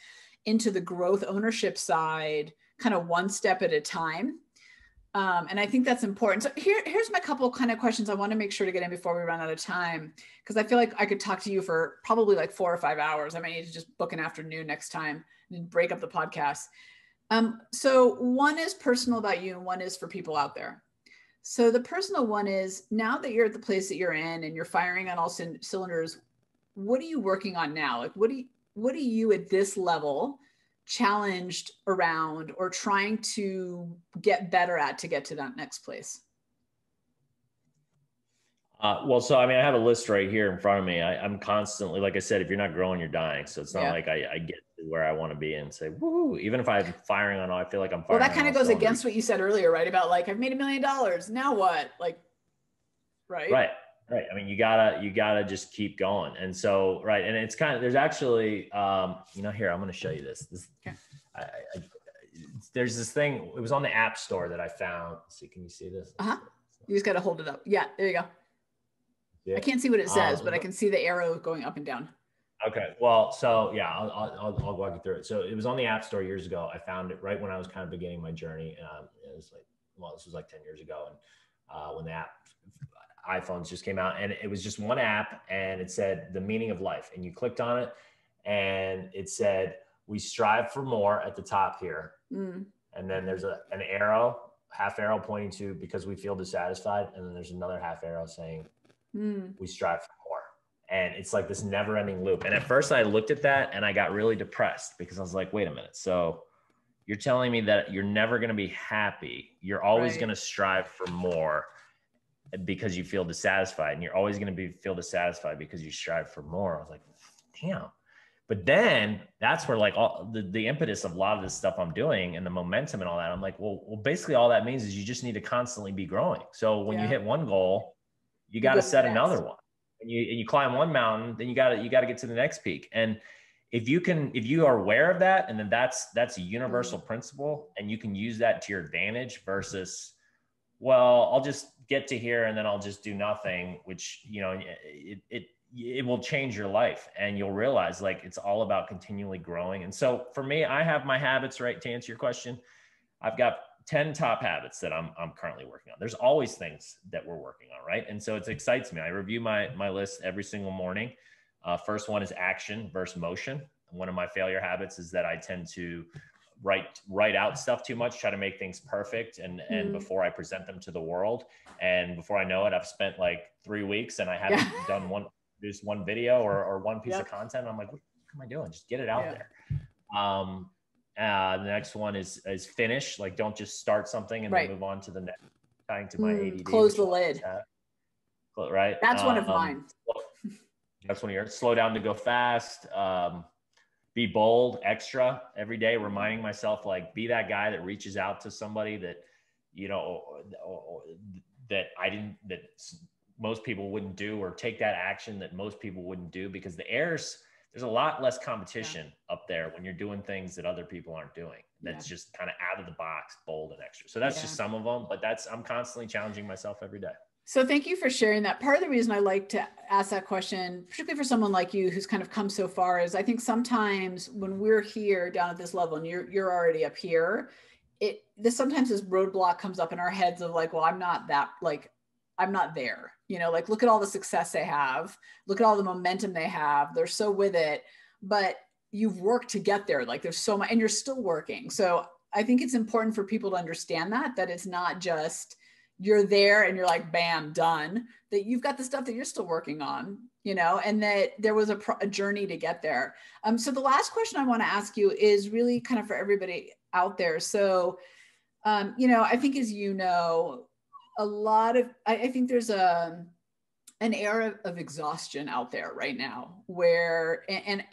into the growth ownership side, kind of one step at a time. And I think that's important. So here's my couple kind of questions I want to make sure to get in before we run out of time, because I feel like I could talk to you for probably like 4 or 5 hours. I might need to just book an afternoon next time and break up the podcast. So one is personal about you and one is for people out there. So the personal one is, now that you're at the place that you're in and you're firing on all cylinders, what are you working on now? Like, what are you at this level challenged around or trying to get better at to get to that next place? So, I mean, I have a list right here in front of me. I'm constantly, like I said, if you're not growing, you're dying. So it's not like I get to where I want to be and say, woo, even if I'm firing on all, I feel like I'm firing. Well, that kind of goes against what you said earlier, right? About like, I've made $1 million. Now what? Like, right. Right. I mean, you gotta just keep going. And so, right. And it's kind of, there's actually, here, I'm going to show you this. Okay. There's this thing, it was on the App Store that I found. Let's see, can you see this? You just got to hold it up. Yeah, there you go. Yeah. I can't see what it says, but I can see the arrow going up and down. Okay. Well, so yeah, I'll walk you through it. So it was on the App Store years ago. I found it right when I was kind of beginning my journey. It was this was like 10 years ago. And when the iPhones just came out, and it was just one app, and it said the meaning of life, and you clicked on it and it said, we strive for more at the top here. And then there's an arrow, half arrow pointing to because we feel dissatisfied. And then there's another half arrow saying we strive for more. And it's like this never ending loop. And at first I looked at that and I got really depressed, because I was like, wait a minute. So you're telling me that you're never going to be happy. You're always going to strive for more because you feel dissatisfied, and you're always going to feel dissatisfied because you strive for more. I was like, damn. But then that's where like all the impetus of a lot of this stuff I'm doing and the momentum and all that, I'm like, well, basically all that means is you just need to constantly be growing. So when you hit one goal, you got to set another one. And you climb one mountain, then you got to get to the next peak. And if you are aware of that, and then that's a universal principle, and you can use that to your advantage versus, well, I'll just get to here and then I'll just do nothing, which, it will change your life, and you'll realize like it's all about continually growing. And so for me, I have my habits, right? To answer your question, I've got 10 top habits that I'm currently working on. There's always things that we're working on, right? And so it excites me. I review my list every single morning. First one is action versus motion. One of my failure habits is that I tend to write out stuff too much, try to make things perfect, and before I present them to the world. And before I know it, I've spent like 3 weeks and I haven't produced one video or one piece of content. I'm like, what am I doing? Just get it out there. The next one is finish. Like, don't just start something and then move on to the next. Tying to my ADD. Close the lid. Right. That's one of mine. That's one of yours. Slow down to go fast. Be bold, extra every day, reminding myself, like, be that guy that reaches out to somebody that, that most people wouldn't do, or take that action that most people wouldn't do, because there's a lot less competition up there when you're doing things that other people aren't doing. That's just kind of out of the box, bold and extra. So that's just some of them, but I'm constantly challenging myself every day. So thank you for sharing that. Part of the reason I like to ask that question, particularly for someone like you who's kind of come so far, is I think sometimes when we're here down at this level and you're already up here, sometimes this roadblock comes up in our heads of like, well, I'm not there, like, look at all the success they have, look at all the momentum they have. They're so with it, but you've worked to get there. Like, there's so much, and you're still working. So I think it's important for people to understand that it's not just, you're there and you're like, bam, done, that you've got the stuff that you're still working on, and that there was a journey to get there. So the last question I want to ask you is really kind of for everybody out there. So, I think, as I think there's an era of exhaustion out there right now, where, and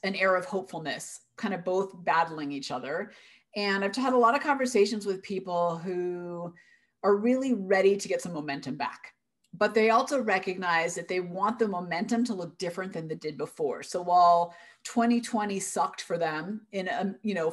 an era of hopefulness, kind of both battling each other. And I've had a lot of conversations with people who are really ready to get some momentum back, but they also recognize that they want the momentum to look different than it did before. So while 2020 sucked for them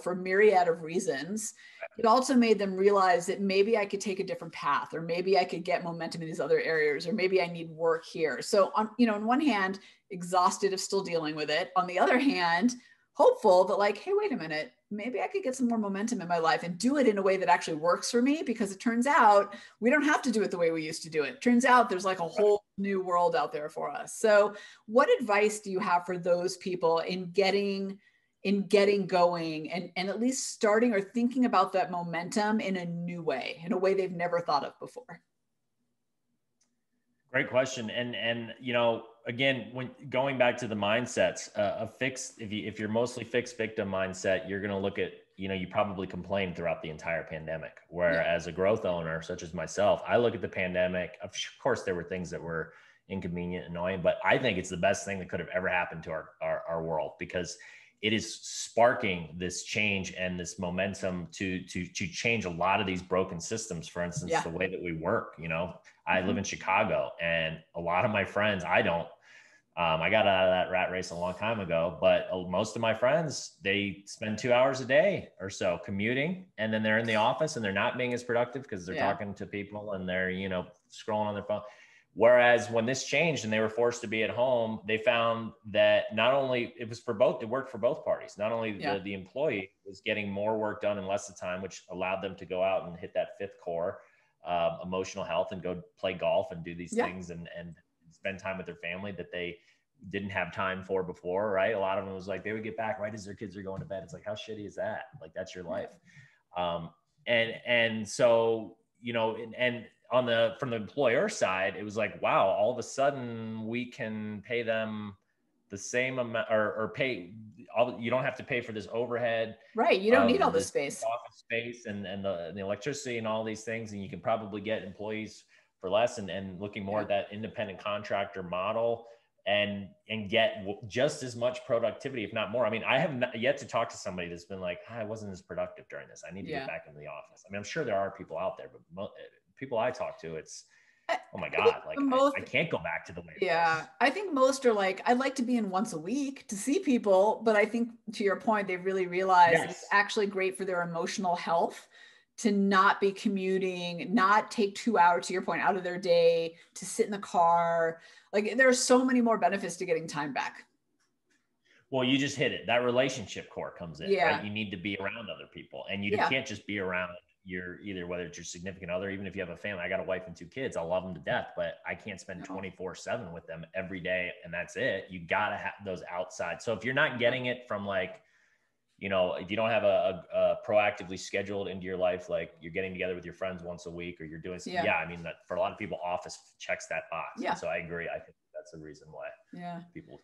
for a myriad of reasons, it also made them realize that maybe I could take a different path, or maybe I could get momentum in these other areas, or maybe I need work here. So on one hand, exhausted of still dealing with it. On the other hand, hopeful that, like, hey, wait a minute, maybe I could get some more momentum in my life and do it in a way that actually works for me, because it turns out we don't have to do it the way we used to do it. Turns out there's like a whole new world out there for us. So what advice do you have for those people in getting going and at least starting or thinking about that momentum in a new way, in a way they've never thought of before? Great question. And again, when going back to the mindsets, if you're mostly fixed victim mindset, you're going to look at, you probably complained throughout the entire pandemic. Whereas a growth owner, such as myself, I look at the pandemic. Of course, there were things that were inconvenient, annoying, but I think it's the best thing that could have ever happened to our world, because it is sparking this change and this momentum to change a lot of these broken systems. For instance, the way that we work. I live in Chicago, and a lot of my friends, I got out of that rat race a long time ago, but most of my friends, they spend 2 hours a day or so commuting, and then they're in the office and they're not being as productive because they're talking to people and they're, scrolling on their phone. Whereas when this changed and they were forced to be at home, they found that not only it worked for both parties. Not only the employee was getting more work done in less of time, which allowed them to go out and hit that fifth core, emotional health, and go play golf and do these things and spend time with their family that they didn't have time for before, right? A lot of them was like, they would get back right as their kids are going to bed. It's like, how shitty is that? Like, that's your life. And so, and from the employer side, it was like, wow, all of a sudden we can pay them the same amount or you don't have to pay for this overhead. Right. You don't need all this space. Office space and the electricity and all these things. And you can probably get employees for less, and looking more at that independent contractor model and get just as much productivity, if not more. I mean, I have yet to talk to somebody that's been like, I wasn't as productive during this. I need to get back into the office. I mean, I'm sure there are people out there, but people I talk to, it's, oh my God, like I can't go back to the way it was. I think most are like, I'd like to be in once a week to see people, but I think, to your point, they really realize it's actually great for their emotional health to not be commuting, not take 2 hours, to your point, out of their day to sit in the car. Like there are so many more benefits to getting time back. Well, you just hit it. That relationship core comes in, Yeah. right? You need to be around other people, and you can't just be around whether it's your significant other, even if you have a family. I got a wife and 2 kids. I love them to death, but I can't spend 24/7 with them every day. And that's it. You got to have those outside. So if you're not getting it from like, if you don't have a proactively scheduled into your life, like you're getting together with your friends once a week, or you're doing, I mean, that for a lot of people, office checks that box. Yeah. So I agree. I think that's the reason why people.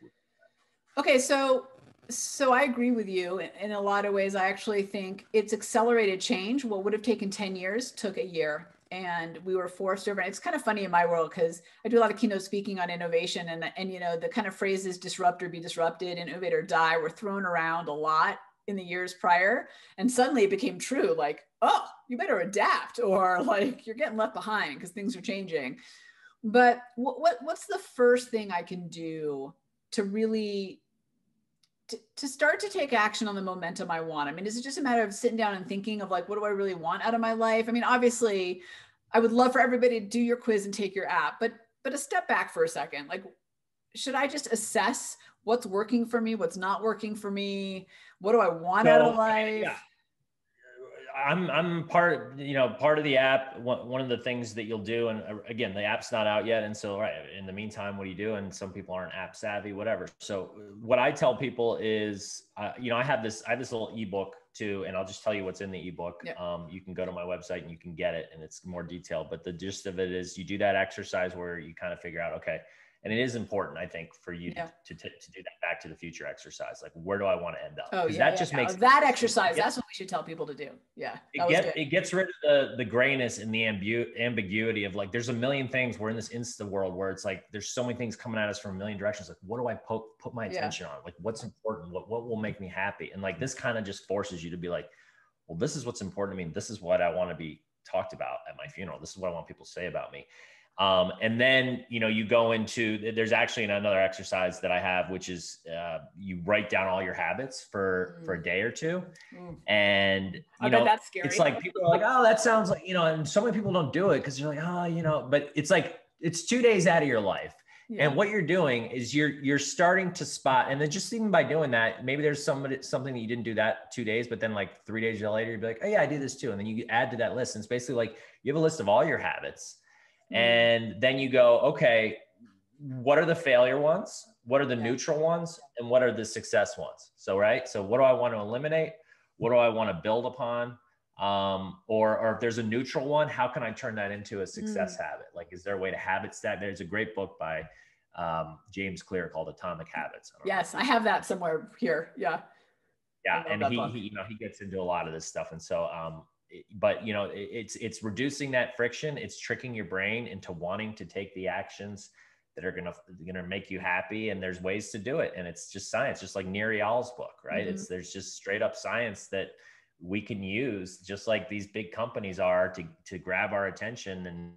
Okay. So I agree with you in a lot of ways. I actually think it's accelerated change. What would have taken 10 years took a year, and we were forced over. And it's kind of funny in my world, because I do a lot of keynote speaking on innovation, and the kind of phrases disrupt or be disrupted, innovate or die were thrown around a lot in the years prior. And suddenly it became true. Like, oh, you better adapt, or like you're getting left behind because things are changing. But what's the first thing I can do to really to start to take action on the momentum I want? I mean, is it just a matter of sitting down and thinking of like, what do I really want out of my life? I mean, obviously I would love for everybody to do your quiz and take your app, but a step back for a second. Like, should I just assess what's working for me, what's not working for me? What do I want out of life? Yeah. I'm part of the app. One of the things that you'll do, and again, the app's not out yet. And so, in the meantime, what do you do? And some people aren't app savvy, whatever. So what I tell people is, I have this little ebook too, and I'll just tell you what's in the ebook. Yep. You can go to my website and you can get it, and it's more detailed, but the gist of it is you do that exercise where you kind of figure out, okay, and it is important, I think, for you to do that Back to the Future exercise. Like, where do I want to end up? Oh, yeah. Makes that exercise. That's what we should tell people to do. Yeah. It gets rid of the grayness and the ambiguity of like, there's a million things. We're in this Insta world where it's like, there's so many things coming at us from a million directions. Like, what do I put my attention on? Like, what's important? What will make me happy? And like, this kind of just forces you to be like, well, this is what's important to me. This is what I want to be talked about at my funeral. This is what I want people to say about me. And then, you go into, there's actually another exercise that I have, which is you write down all your habits for a day or two. And, that's scary. It's like, people are like, oh, that sounds like, and so many people don't do it because you're like, oh, but it's like, it's 2 days out of your life. Yeah. And what you're doing is you're starting to spot, and then just even by doing that, maybe there's something that you didn't do that 2 days, but then like 3 days later, you'd be like, oh yeah, I do this too. And then you add to that list. And it's basically like, you have a list of all your habits. And then you go, okay, what are the failure ones? What are the neutral ones? And what are the success ones? So what do I want to eliminate? What do I want to build upon? Or if there's a neutral one, how can I turn that into a success habit? Like, is there a way to habit stack? There's a great book by James Clear called Atomic Habits. I have that somewhere here. Yeah. Yeah. And he gets into a lot of this stuff. And so, but it's reducing that friction. It's tricking your brain into wanting to take the actions that are gonna make you happy. And there's ways to do it. And it's just science, just like Nir Eyal's book, right? Mm-hmm. There's just straight up science that we can use, just like these big companies are, to grab our attention, and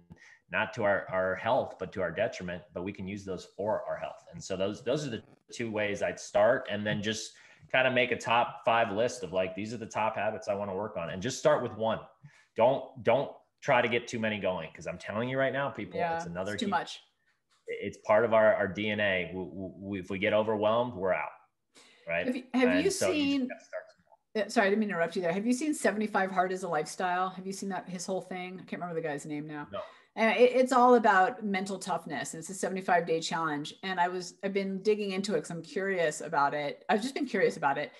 not to our health, but to our detriment. But we can use those for our health. And so those are the 2 ways I'd start, and then just kind of make a top 5 list of like, these are the top habits I want to work on, and just start with one. Don't try to get too many going, because I'm telling you right now, people, it's too much. It's part of our DNA. If we get overwhelmed, we're out. Right. Have you seen, sorry, I didn't mean to interrupt you there. Have you seen 75 Hard as a Lifestyle? Have you seen that, his whole thing? I can't remember the guy's name now. No. It's all about mental toughness. It's a 75-day challenge. And I've been digging into it because I'm curious about it. I've just been curious about it.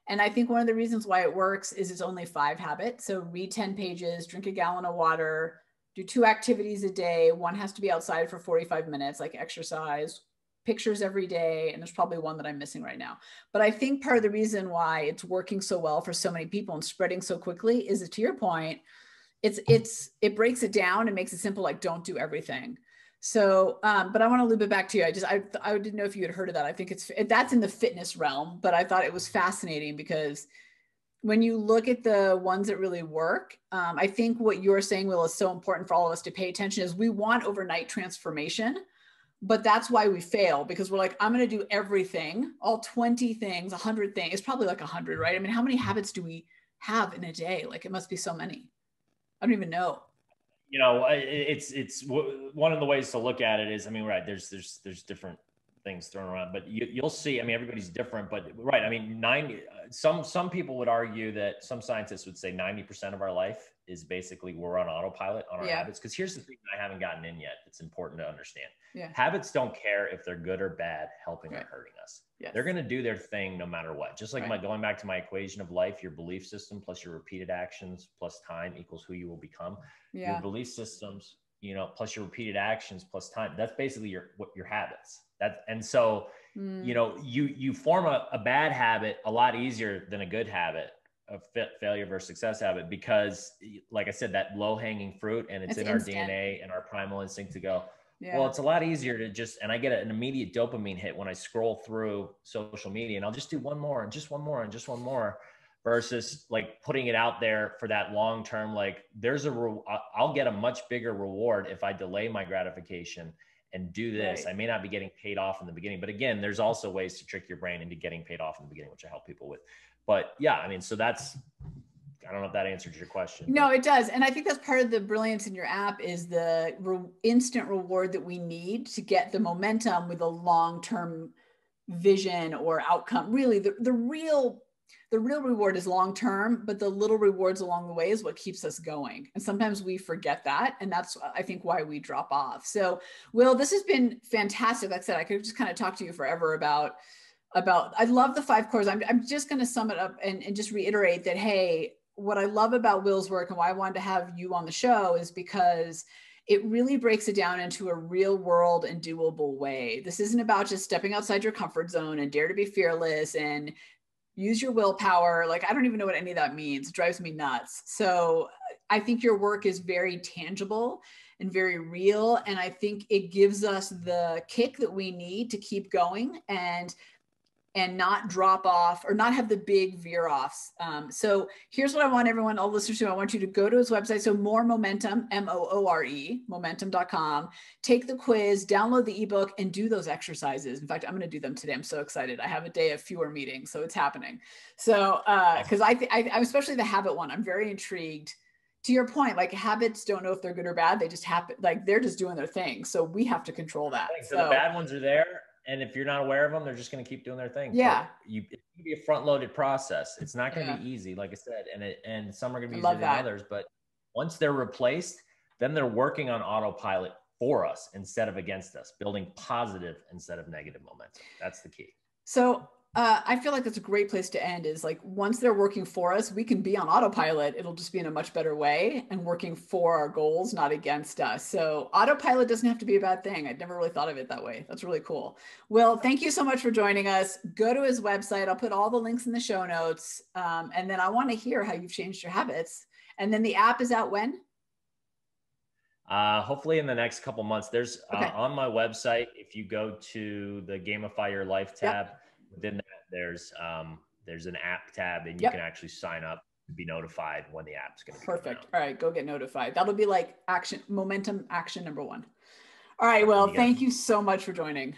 And I think one of the reasons why it works is it's only 5 habits. So read 10 pages, drink a gallon of water, do 2 activities a day. One has to be outside for 45 minutes, like exercise, pictures every day. And there's probably one that I'm missing right now. But I think part of the reason why it's working so well for so many people and spreading so quickly is, to your point, it breaks it down and makes it simple, like don't do everything. So, but I want to loop it back to you. I didn't know if you had heard of that. I think that's in the fitness realm, but I thought it was fascinating because when you look at the ones that really work, I think what you're saying, Will, is so important for all of us to pay attention. Is we want overnight transformation, but that's why we fail, because we're like, I'm going to do everything, all 20 things, 100 things. It's probably like 100, right? I mean, how many habits do we have in a day? Like, it must be so many. I don't even know. It's one of the ways to look at it is, I mean, right, there's different things thrown around, but you'll see, I mean, everybody's different, but right. I mean, some people would argue that some scientists would say 90% of our life is basically we're on autopilot on our habits. Because here's the thing that I haven't gotten in yet. It's important to understand. Habits don't care if they're good or bad, helping or hurting us. They're going to do their thing no matter what. Just like going back to my equation of life, your belief system plus your repeated actions plus time equals who you will become. Your belief systems, plus your repeated actions plus time. That's basically your habits. And so, you form a bad habit a lot easier than a good habit, a failure versus success habit, because like I said, that low hanging fruit, and it's in instant. Our DNA and our primal instinct to go, well, it's a lot easier to and I get an immediate dopamine hit when I scroll through social media, and I'll just do one more and just one more and just one more, versus like putting it out there for that long-term, like I'll get a much bigger reward if I delay my gratification and do this. I may not be getting paid off in the beginning, but again, there's also ways to trick your brain into getting paid off in the beginning, which I help people with. But yeah, I mean, so I don't know if that answers your question. No, it does. And I think that's part of the brilliance in your app is the instant reward that we need to get the momentum with a long-term vision or outcome. Really, the real reward is long-term, but the little rewards along the way is what keeps us going. And sometimes we forget that. And that's, I think, why we drop off. So, Will, this has been fantastic. Like I said, I could just kind of talk to you forever about, I love the 5 cores. I'm just going to sum it up and just reiterate that, hey, what I love about Will's work and why I wanted to have you on the show is because it really breaks it down into a real world and doable way. This isn't about just stepping outside your comfort zone and dare to be fearless and use your willpower. Like, I don't even know what any of that means. It drives me nuts. So I think your work is very tangible and very real. And I think it gives us the kick that we need to keep going and not drop off or not have the big veer offs. So here's what I want everyone, all listeners to, I want you to go to his website. So More Momentum, MOORE, momentum.com, take the quiz, download the ebook and do those exercises. In fact, I'm going to do them today. I'm so excited. I have a day of fewer meetings, so it's happening. So, cause I especially the habit one, I'm very intrigued. To your point, like habits don't know if they're good or bad. They just happen, like they're just doing their thing. So we have to control that. So the bad ones are there. And if you're not aware of them, they're just going to keep doing their thing. Yeah. It's going to be a front-loaded process. It's not going to be easy, like I said, and some are going to be easier than others. But once they're replaced, then they're working on autopilot for us instead of against us, building positive instead of negative momentum. That's the key. So I feel like that's a great place to end is like, once they're working for us, we can be on autopilot. It'll just be in a much better way and working for our goals, not against us. So autopilot doesn't have to be a bad thing. I'd never really thought of it that way. That's really cool. Will, thank you so much for joining us. Go to his website. I'll put all the links in the show notes. And then I want to hear how you've changed your habits. And then the app is out when? Hopefully in the next couple months. There's on my website, if you go to the Gamify Your Life tab, within that, there's an app tab, and you can actually sign up to be notified when the app's going to be perfect. All right, go get notified. That'll be like momentum action number 1. All right, well, thank you so much for joining.